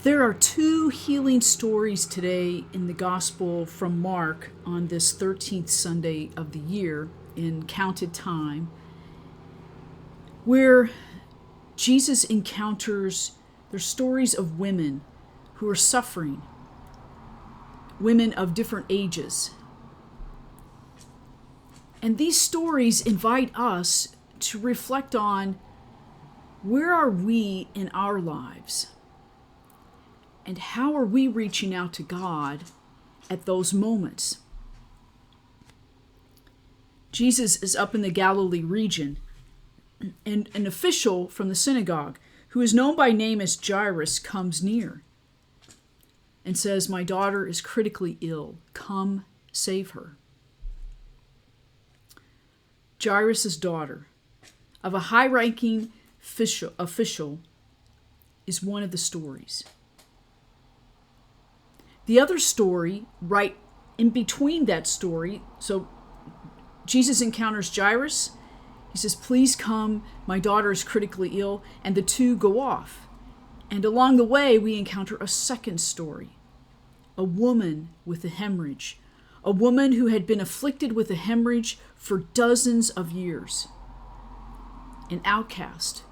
There are two healing stories today in the Gospel from Mark on this 13th Sunday of the year in counted time, where Jesus encounters their stories of women who are suffering, women of different ages. And these stories invite us to reflect on where are we in our lives? And how are we reaching out to God at those moments? Jesus is up in the Galilee region, and an official from the synagogue, who is known by name as Jairus, comes near and says, "My daughter is critically ill. Come save her." Jairus' daughter, of a high-ranking official, is one of the stories. The other story, right in between that story, so Jesus encounters Jairus. He says, "Please come, my daughter is critically ill," and the two go off. And along the way, we encounter a second story, a woman with a hemorrhage, a woman who had been afflicted with a hemorrhage for dozens of years, an outcast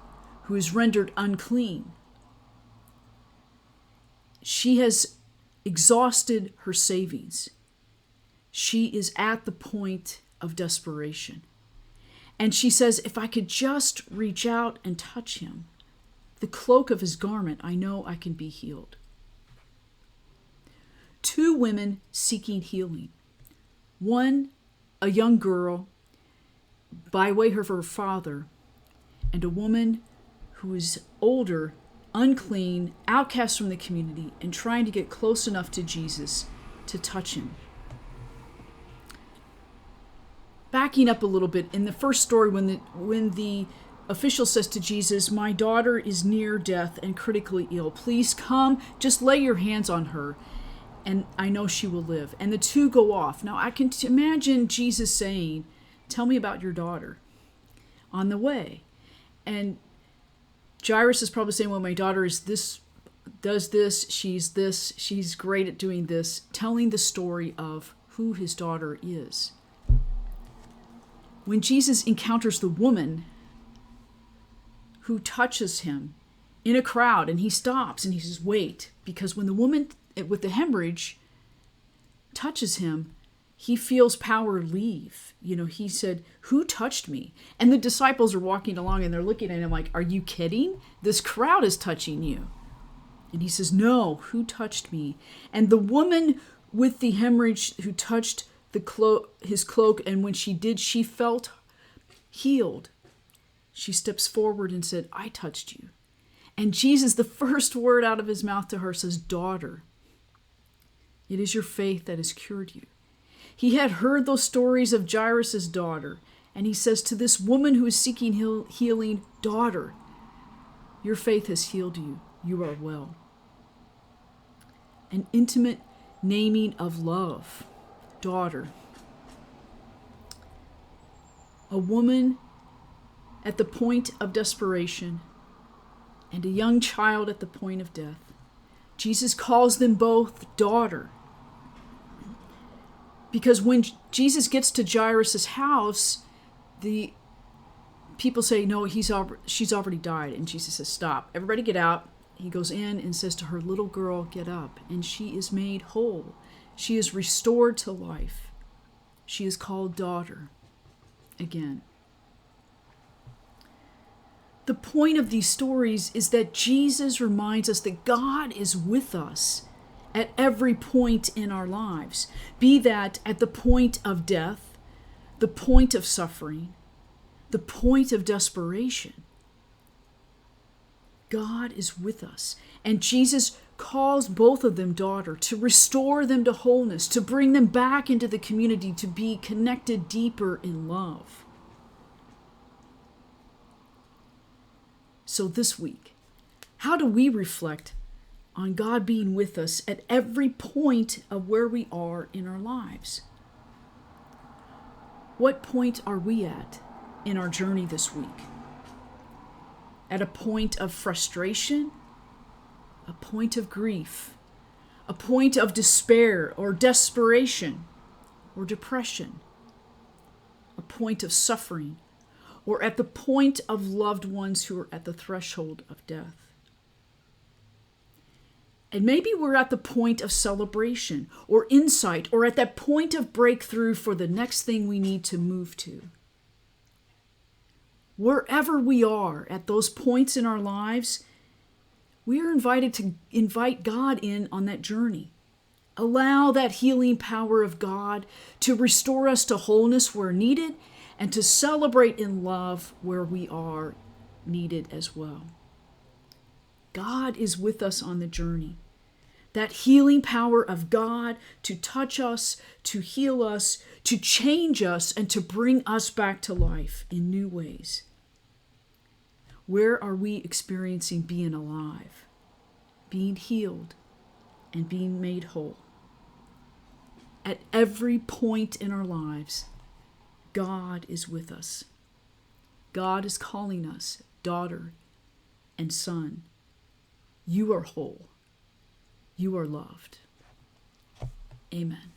who is rendered unclean. She has exhausted her savings. She is at the point of desperation. And she says, "If I could just reach out and touch him, the cloak of his garment, I know I can be healed." Two women seeking healing. One, a young girl by way of her father, and a woman who is older, unclean, outcast from the community, and trying to get close enough to Jesus to touch him. Backing up a little bit, in the first story, when the official says to Jesus, "My daughter is near death and critically ill. Please come, just lay your hands on her, and I know she will live." And the two go off. Now I can imagine Jesus saying, "Tell me about your daughter," on the way. And Jairus is probably saying, "Well, my daughter is this, does this, she's great at doing this," telling the story of who his daughter is. When Jesus encounters the woman who touches him in a crowd, and he stops and he says, "Wait," because when the woman with the hemorrhage touches him, he feels power leave. He said, "Who touched me?" And the disciples are walking along and they're looking at him like, "Are you kidding? This crowd is touching you." And he says, "No, who touched me?" And the woman with the hemorrhage who touched his cloak, and when she did, she felt healed. She steps forward and said, "I touched you." And Jesus, the first word out of his mouth to her, says, "Daughter, it is your faith that has cured you." He had heard those stories of Jairus' daughter, and he says to this woman who is seeking healing, "Daughter, your faith has healed you. You are well." An intimate naming of love. Daughter. A woman at the point of desperation, and a young child at the point of death. Jesus calls them both daughter. Because when Jesus gets to Jairus' house, the people say, "No, she's already died." And Jesus says, "Stop. Everybody get out." He goes in and says to her, "Little girl, get up." And she is made whole. She is restored to life. She is called daughter again. The point of these stories is that Jesus reminds us that God is with us at every point in our lives, be that at the point of death, the point of suffering, the point of desperation. God is with us, and Jesus calls both of them daughter, to restore them to wholeness, to bring them back into the community, to be connected deeper in love. So this week, how do we reflect on God being with us at every point of where we are in our lives? What point are we at in our journey this week? At a point of frustration a point of grief, a point of despair or desperation or depression, a point of suffering, or at the point of loved ones who are at the threshold of death. And maybe we're at the point of celebration or insight, or at that point of breakthrough for the next thing we need to move to. Wherever we are at those points in our lives, we are invited to invite God in on that journey. Allow that healing power of God to restore us to wholeness where needed, and to celebrate in love where we are needed as well. God is with us on the journey. That healing power of God to touch us, to heal us, to change us, and to bring us back to life in new ways. Where are we experiencing being alive, being healed, and being made whole? At every point in our lives, God is with us. God is calling us, daughter and son. You are whole. You are loved. Amen.